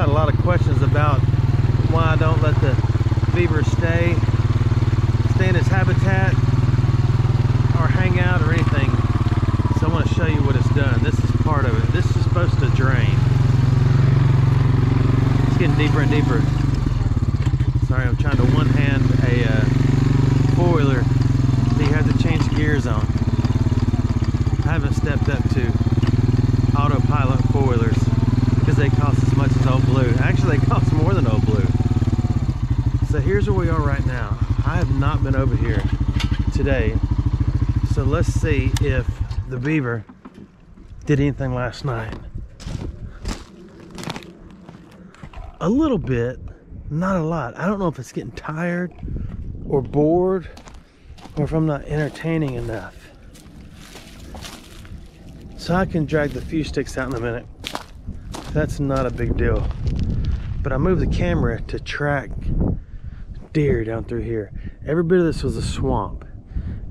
got a lot of questions about why I don't let the beaver stay in its habitat or hang out or anything. So I want to show you what it's done. This is part of it. This is supposed to drain. It's getting deeper and deeper. Sorry, I'm trying to one hand a four-wheeler that you have to change gears on. I haven't stepped up to autopilot four-wheelers because they cost as much as Old Blue. Actually, they cost more than Old Blue. So here's where we are right now. I have not been over here today. So let's see if the beaver did anything last night. A little bit, not a lot. I don't know if it's getting tired or bored or if I'm not entertaining enough. So I can drag the few sticks out in a minute. That's not a big deal. But I moved the camera to track deer down through here. Every bit of this was a swamp,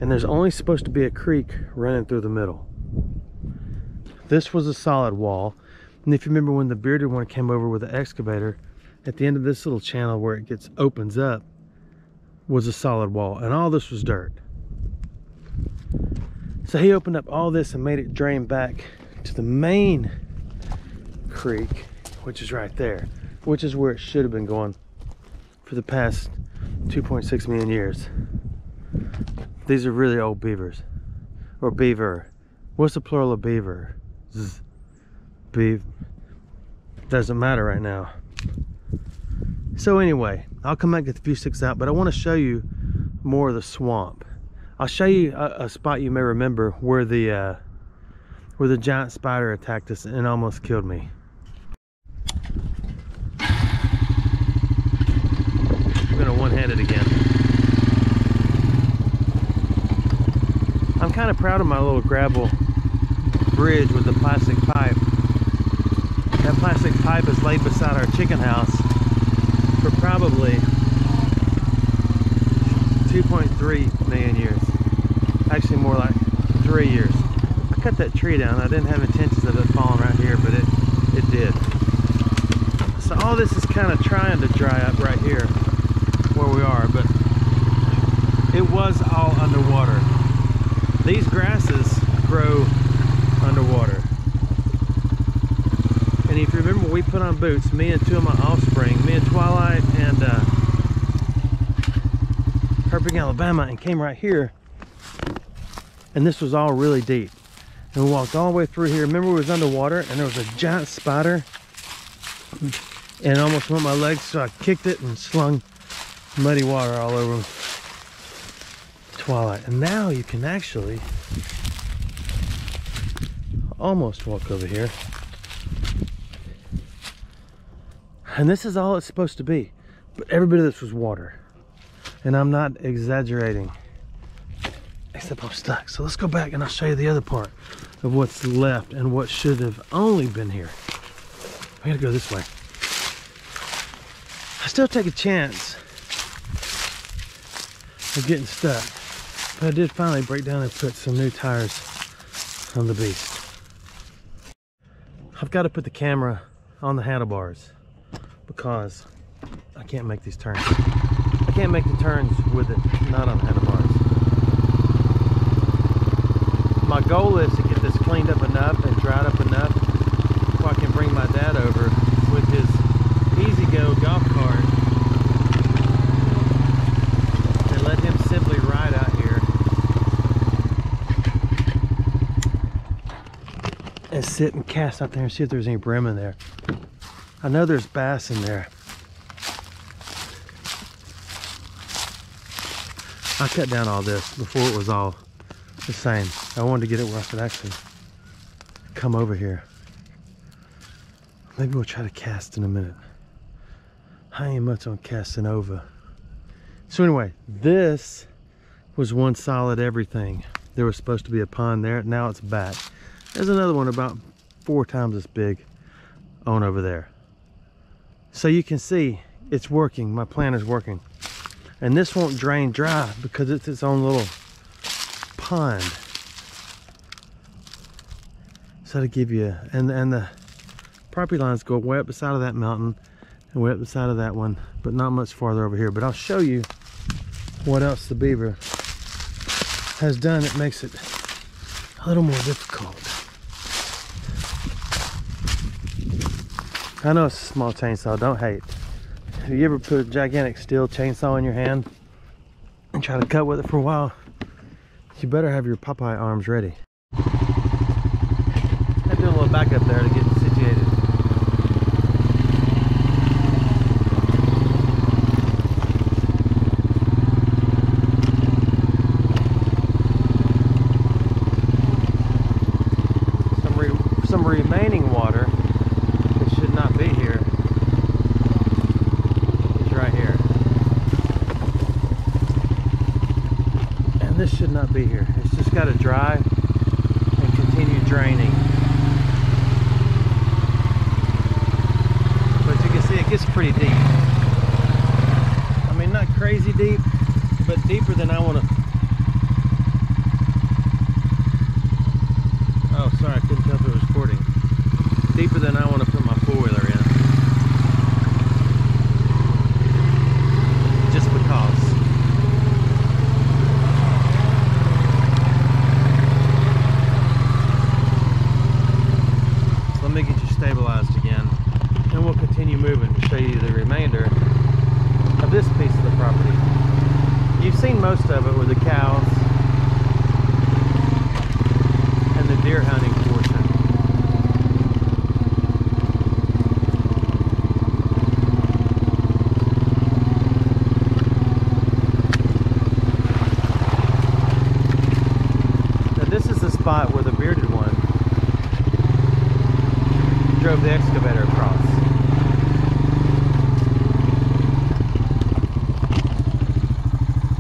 and there's only supposed to be a creek running through the middle. This was a solid wall, and if you remember when the bearded one came over with the excavator, at the end of this little channel where it opens up was a solid wall, and all this was dirt. So he opened up all this and made it drain back to the main creek, which is right there, which is where it should have been going for the past 2.6 million years. These are really old beavers, or beaver. What's the plural of beaver? Beav. Doesn't matter right now. So anyway, I'll come back with a few sticks out, but I want to show you more of the swamp. I'll show you a spot you may remember where the giant spider attacked us and almost killed me. I'm gonna one-hand it again. I'm kind of proud of my little gravel bridge with the plastic pipe. That plastic pipe is laid beside our chicken house for probably 2.3 million years. Actually more like 3 years. I cut that tree down. I didn't have intentions of it falling right here, but it did. So all this is kind of trying to dry up right here where we are, but it was all underwater. These grasses grow underwater. And if you remember, we put on boots, me and two of my offspring, me and Twilight and Herping Alabama, and came right here. And this was all really deep. And we walked all the way through here. Remember, we was underwater and there was a giant spider and it almost went my legs, so I kicked it and slung muddy water all over Twilight. And now you can actually almost walk over here. And this is all it's supposed to be. But every bit of this was water. And I'm not exaggerating. Except I'm stuck. So let's go back and I'll show you the other part of what's left and what should have only been here. I gotta go this way. I still take a chance of getting stuck. But I did finally break down and put some new tires on the beast. I've got to put the camera on the handlebars because I can't make these turns. I can't make the turns with it not on the handlebars. My goal is to get this cleaned up enough and dried up enough so I can bring my dad over with his easy-go golf cart and let him simply ride out here and sit and cast out there and see if there's any brim in there. I know there's bass in there. I cut down all this before it was all the same. I wanted to get it where I could actually come over here. Maybe we'll try to cast in a minute. I ain't much on casting over. So anyway, this was one solid everything. There was supposed to be a pond there. Now it's back. There's another one about 4 times as big on over there. So you can see it's working. My plan is working. And this won't drain dry because it's its own little pond. So to give you, and the property lines go way up the side of that mountain and way up the side of that one, but not much farther over here. But I'll show you what else the beaver has done that makes it a little more difficult. I know it's a small chainsaw, don't hate. Have you ever put a gigantic steel chainsaw in your hand and try to cut with it for a while? You better have your Popeye arms ready. I'm doing a little back up there to get situated. Some remaining water that should not be here is right here. And this should not be here. It's just got to dry and continue draining. But you can see it gets pretty deep. I mean, not crazy deep, but deeper than I want to. Oh, sorry, I couldn't tell if it was recording. Deeper than I want to put my four-wheeler in. Just because. So let me get you stabilized again, and we'll continue moving to show you the remainder of this piece of the property. You've seen most of it with the cows and the deer hunting portion. Now this is the spot where the bearded one drove the excavator across.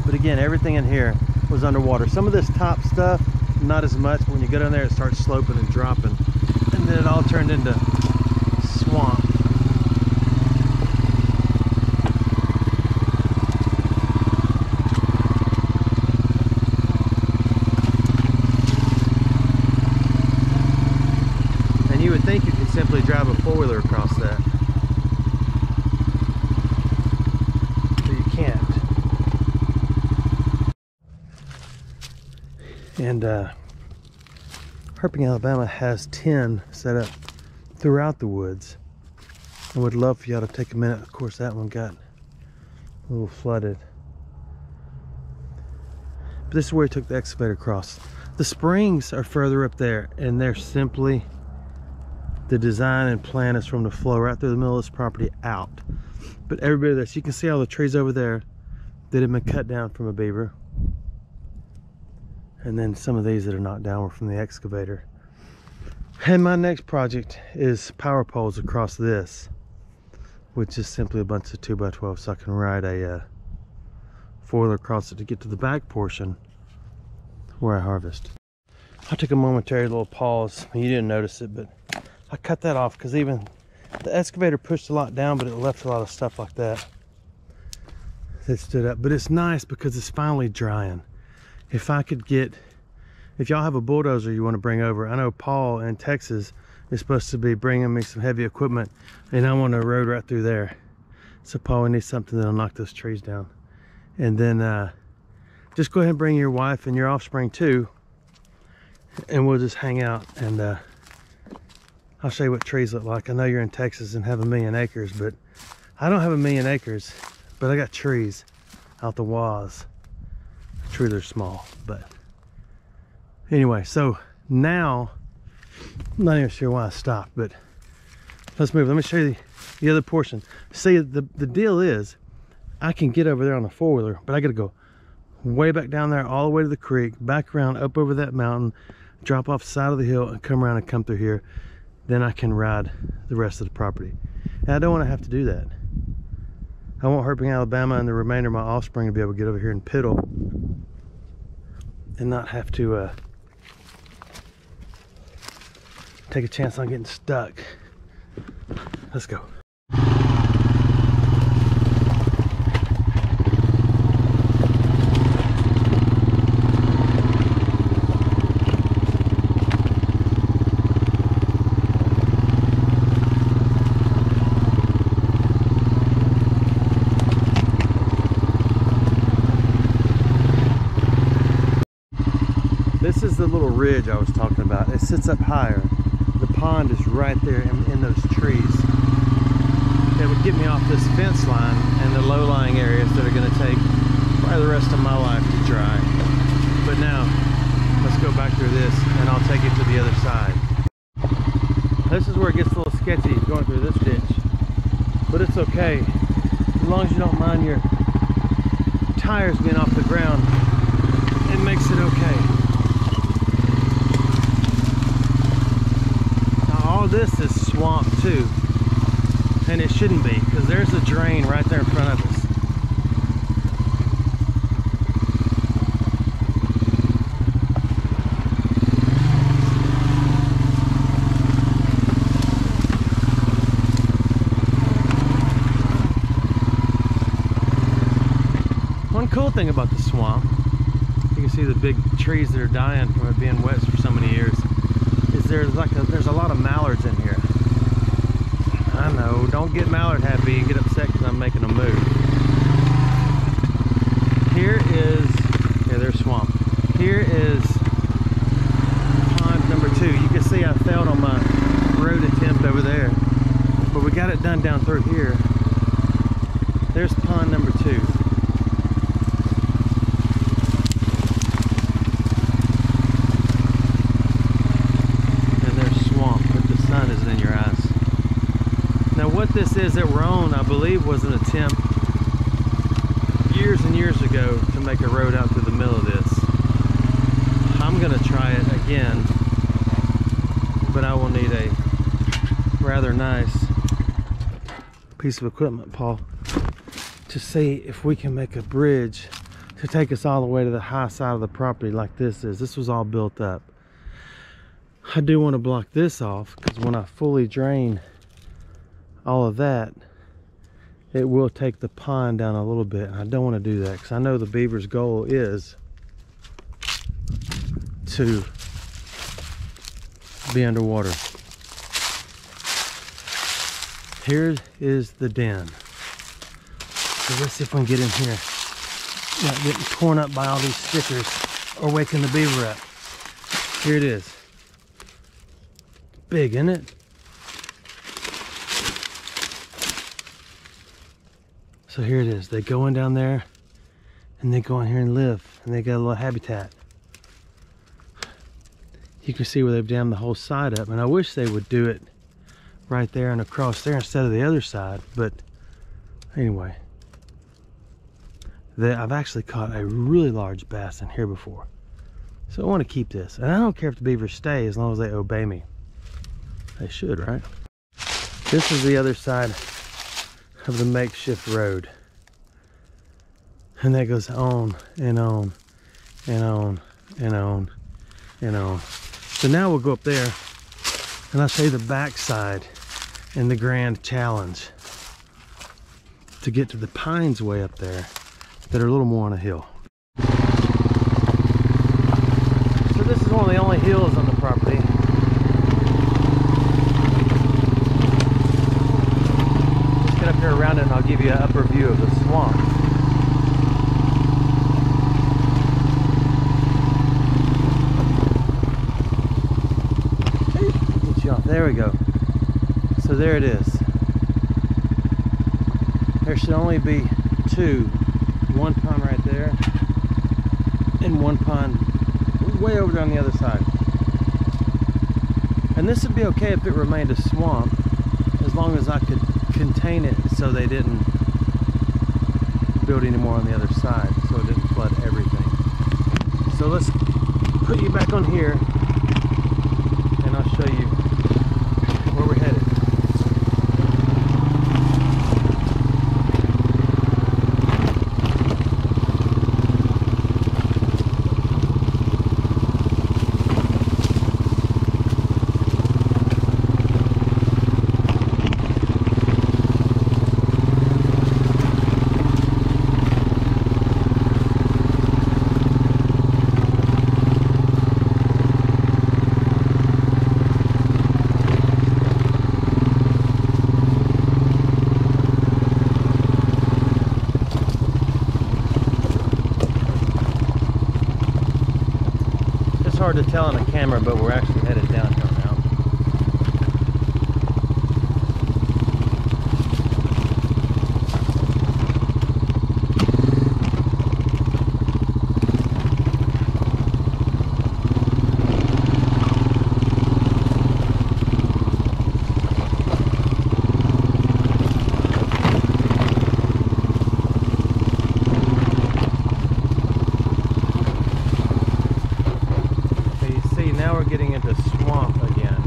But again, everything in here was underwater. Some of this top stuff, not as much, but when you go down there it starts sloping and dropping, and then it all turned into swamp. And you would think you could simply drive a four-wheeler across that, but you can't. And Herping Alabama has 10 set up throughout the woods. I would love for y'all to take a minute. Of course, that one got a little flooded. But this is where he took the excavator across. The springs are further up there, and they're simply, the design and plan is from the flow right through the middle of this property out. But every bit of this, you can see all the trees over there that have been cut down from a beaver. And then some of these that are knocked down were from the excavator. And my next project is power poles across this, which is simply a bunch of 2x12, so I can ride a four-wheeler across it to get to the back portion where I harvest. I took a momentary little pause. You didn't notice it, but I cut that off because even the excavator pushed a lot down, but it left a lot of stuff like that that stood up. But it's nice because it's finally drying. If I could get, if y'all have a bulldozer you want to bring over, I know Paul in Texas is supposed to be bringing me some heavy equipment, and I want to road right through there. So Paul, we need something that'll knock those trees down. And then just go ahead and bring your wife and your offspring too, and we'll just hang out, and I'll show you what trees look like. I know you're in Texas and have 1,000,000 acres, but I don't have 1,000,000 acres, but I got trees out the waz. True, they're small, but anyway, so now I'm not even sure why I stopped, but let's move. Let me show you the other portion. See, the deal is I can get over there on a four-wheeler, but I gotta go way back down there all the way to the creek, back around up over that mountain, drop off the side of the hill and come around and come through here. Then I can ride the rest of the property. And I don't want to have to do that. I want Herping Alabama and the remainder of my offspring to be able to get over here and piddle and not have to take a chance on getting stuck. Let's go. is the little ridge I was talking about. It sits up higher. The pond is right there in those trees. It would get me off this fence line and the low-lying areas that are going to take probably the rest of my life to dry. But now, let's go back through this and I'll take it to the other side. This is where it gets a little sketchy going through this ditch. But it's okay. As long as you don't mind your tires being off the ground, it makes it okay. Now all this is swamp too. And it shouldn't be, because there's a drain right there in front of us. One cool thing about the swamp, you can see the big trees that are dying from it being wet for so many years, is there's a lot of mallards in here. I know, don't get mallard happy and get upset because I'm making a move. Here is, yeah, there's swamp. Here is pond number 2. You can see I failed on my road attempt over there, but we got it done down through here. There's pond number 2. What this is that we're on, I believe, was an attempt years and years ago to make a road out through the middle of this. I'm going to try it again, but I will need a rather nice piece of equipment, Paul, to see if we can make a bridge to take us all the way to the high side of the property like this is. This was all built up. I do want to block this off because when I fully drain all of that, it will take the pond down a little bit. I don't want to do that because I know the beaver's goal is to be underwater. Here is the den. So let's see if we can get in here. Not getting torn up by all these stickers or waking the beaver up. Here it is. Big, isn't it? So here it is. They go in down there and they go in here and live, and they got a little habitat. You can see where they've dammed the whole side up, and I wish they would do it right there and across there instead of the other side. But anyway, I've actually caught a really large bass in here before, so I want to keep this. And I don't care if the beavers stay as long as they obey me. They should, right? This is the other side of the makeshift road, and that goes on and on and on and on and on. So now we'll go up there and I'll show you the backside and the grand challenge to get to the pines way up there that are a little more on a hill. So this is one of the only hills on the property. Get up here around it and I'll give you an upper view of the swamp. Get you off. There we go. So there it is. There should only be 2. One pond right there and one pond way over there on the other side. And this would be okay if it remained a swamp, as long as I could contain it so they didn't build any more on the other side, so it didn't flood everything. So let's put you back on here and I'll show you where we're headed. hard to tell on the camera, but we're actually headed downhill now. Getting into swamp again,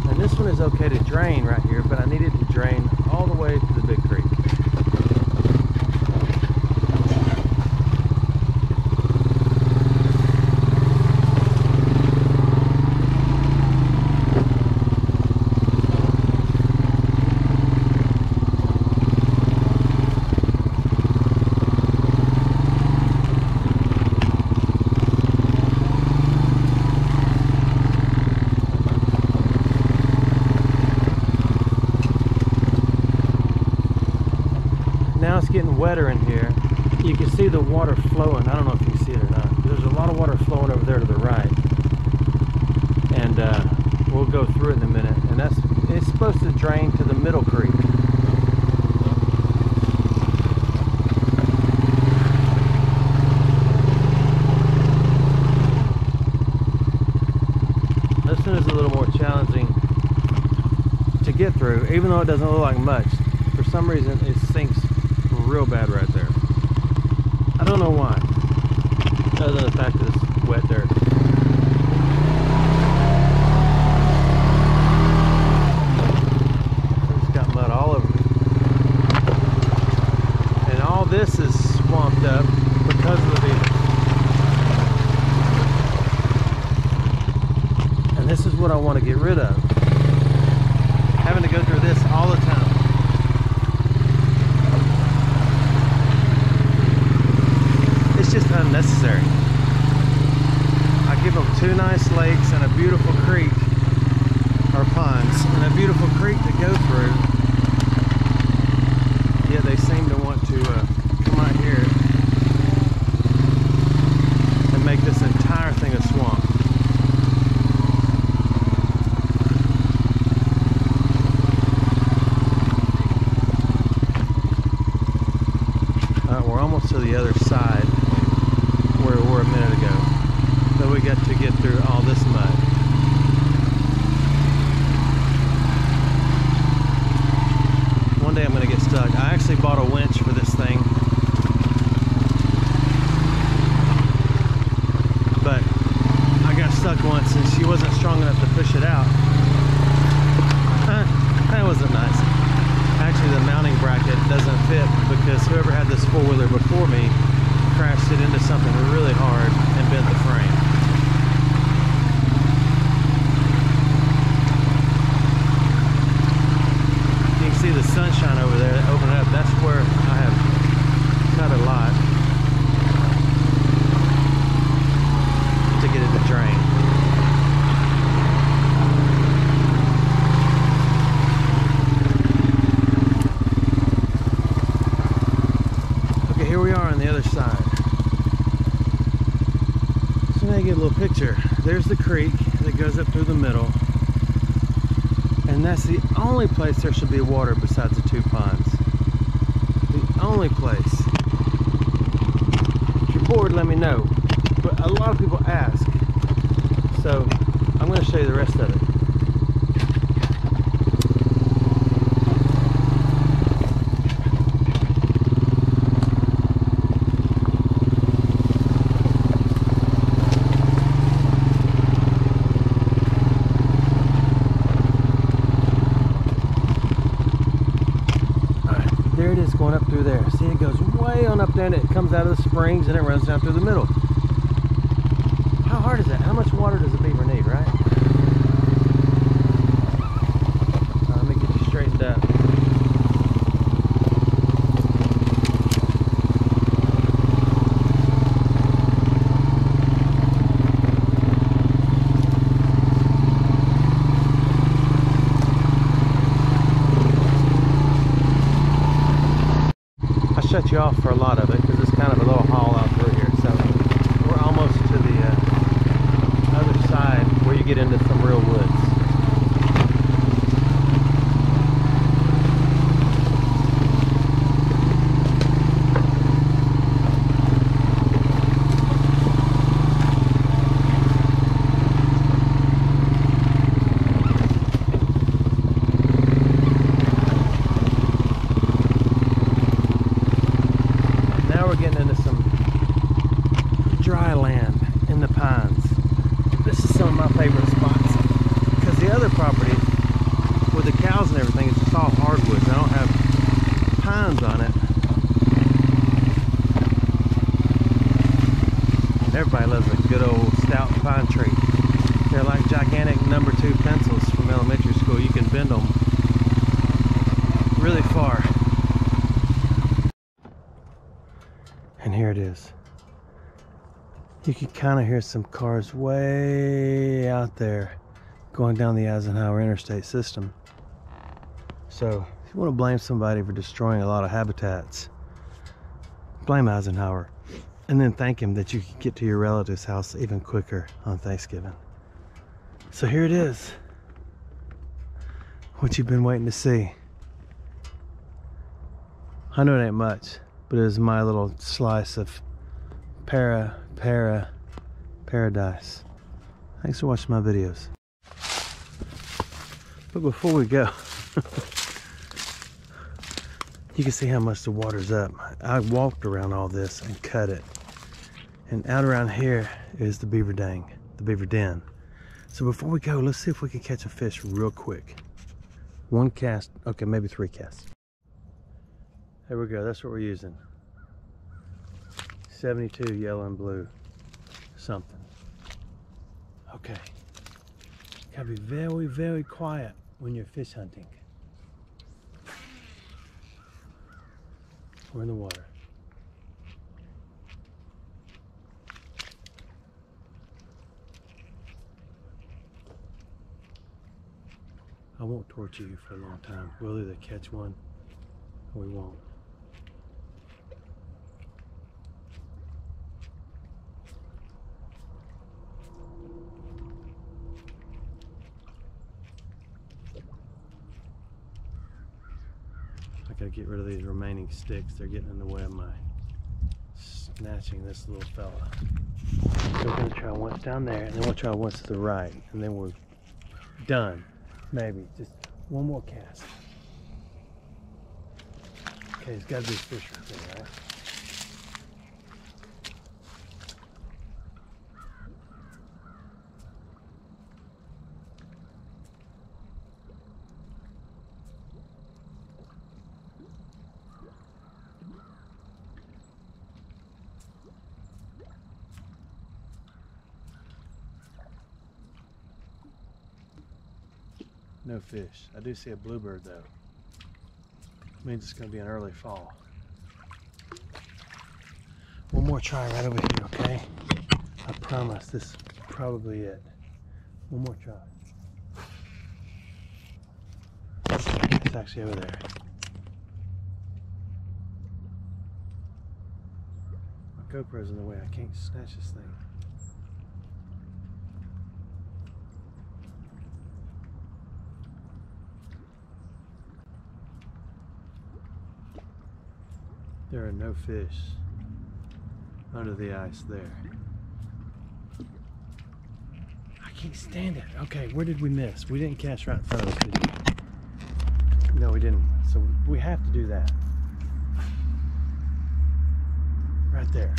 and this one is okay to drain right here, but I needed to drain all the way to the big creek. Now it's getting wetter in here. You can see the water flowing. I don't know if you can see it or not. There's a lot of water flowing over there to the right. And we'll go through it in a minute. And it's supposed to drain to the middle creek. This one is a little more challenging to get through, even though it doesn't look like much. For some reason, it sinks real bad right there. I don't know why, other than the fact that it's wet dirt. It's got mud all over it. And all this is swamped up because of the beaver. And this is what I want to get rid of. Having to go through this all the time. It's just unnecessary. I give them two nice lakes and a beautiful creek, or ponds, and a beautiful creek to go through. Yet they seem to want to come out here and make this entire thing a swamp. Alright, we're almost to the other side where we were a minute ago. So we got to get through all this mud. One day I'm going to get stuck. I actually bought a winch for this thing, but I got stuck once and she wasn't strong enough to push it out. That wasn't nice. Actually, the mounting bracket doesn't fit because whoever had this four-wheeler before me crashed it into something really hard and bent the frame. You can see the sunshine over there opening up. That's where I have cut a lot to get it to drain. Okay, here we are on the other side. So now you get a little picture. There's the creek that goes up through the middle. And that's the only place there should be water besides the two ponds. The only place. If you're bored, let me know. But a lot of people ask. So I'm going to show you the rest of it. There it is going up through there. See, it goes way on up there and it comes out of the springs and it runs down through the middle. How hard is that? How much water does a beaver need, right? Let me get you straightened up. Shut you off for a lot of it because it's kind of a little haul out through here. So we're almost to the get into some real woods. Now we're getting into some dry land in the pines. This is some of my favorite spots because the other property with the cows and everything is just all hardwoods. I don't have pines on it. And everybody loves a good old stout pine tree. They're like gigantic #2 pencils from elementary school. You can bend them really far. And here it is. You can kind of hear some cars way out there going down the Eisenhower interstate system. So if you want to blame somebody for destroying a lot of habitats, blame Eisenhower and then thank him that you can get to your relative's house even quicker on Thanksgiving. So here it is, what you've been waiting to see. I know it ain't much, but it is my little slice of paradise. Thanks for watching my videos. But before we go, you can see how much the water's up. I walked around all this and cut it. And out around here is the beaver den. So before we go, let's see if we can catch a fish real quick. One cast, okay, maybe 3 casts. There we go, that's what we're using. 72 yellow and blue something. Okay, gotta be very, very quiet when you're fish hunting. We're in the water. I won't torture you for a long time. We'll either catch one or we won't. I gotta get rid of these remaining sticks. They're getting in the way of my snatching this little fella. So we're gonna try once down there, and then we'll try once to the right, and then we're done. Maybe just one more cast. Okay, there's gotta be a fish right there, right? No fish. I do see a bluebird though. Means it's going to be an early fall. One more try right over here, okay? I promise this is probably it. One more try. It's actually over there. My GoPro's in the way. I can't snatch this thing. There are no fish under the ice there. I can't stand it. Okay, where did we miss? We didn't cast right in front of us, did we? No, we didn't. So we have to do that. Right there.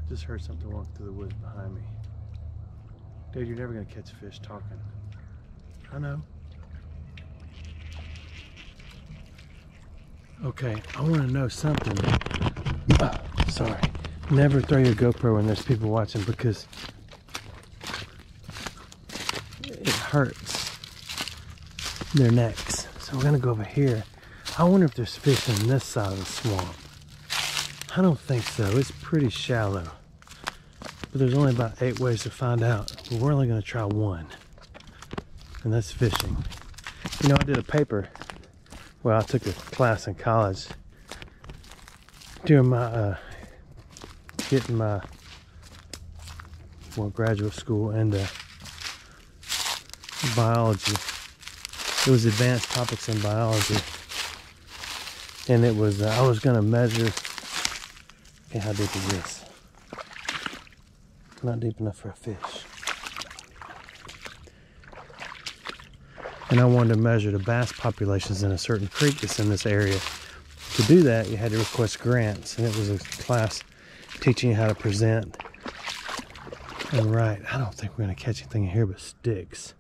Just heard something walk through the woods behind me. Dude, you're never gonna catch a fish talking. I know. Okay, I want to know something. Sorry. Never throw your GoPro when there's people watching because it hurts their necks. So we're gonna go over here. I wonder if there's fish on this side of the swamp. I don't think so. It's pretty shallow. But there's only about 8 ways to find out. But we're only going to try one. And that's fishing. You know, I did a paper. Well, I took a class in college during my getting my graduate school and biology. It was advanced topics in biology, and it was I was going to measure. Okay, how deep is this? Not deep enough for a fish. And I wanted to measure the bass populations in a certain creek that's in this area. To do that, you had to request grants, and it was a class teaching you how to present and write. I don't think we're going to catch anything in here but sticks.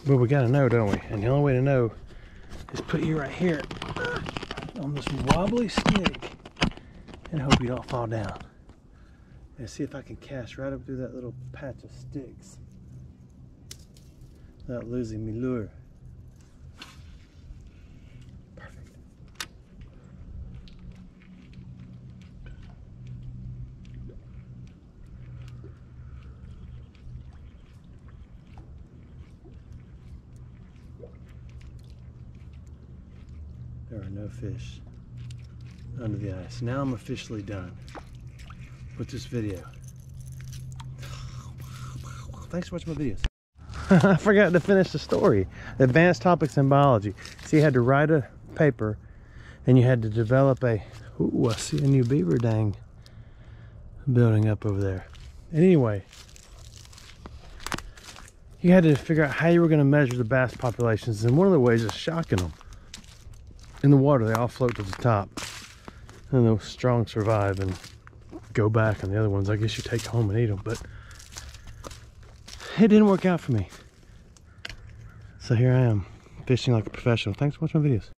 But we got to know, don't we? And the only way to know is put you right here on this wobbly stick and hope you don't fall down. And see if I can cast right up through that little patch of sticks without losing me lure. Perfect. There are no fish under the ice. Now I'm officially done with this video. Thanks for watching my videos. I forgot to finish the story. Advanced topics in biology. So you had to write a paper and you had to develop a, ooh, I see a new beaver dang building up over there. And anyway, you had to figure out how you were going to measure the bass populations, and one of the ways is shocking them. In the water, they all float to the top, and those strong survive and go back, and the other ones I guess you take home and eat them, but it didn't work out for me. So here I am, fishing like a professional. Thanks for watching my videos.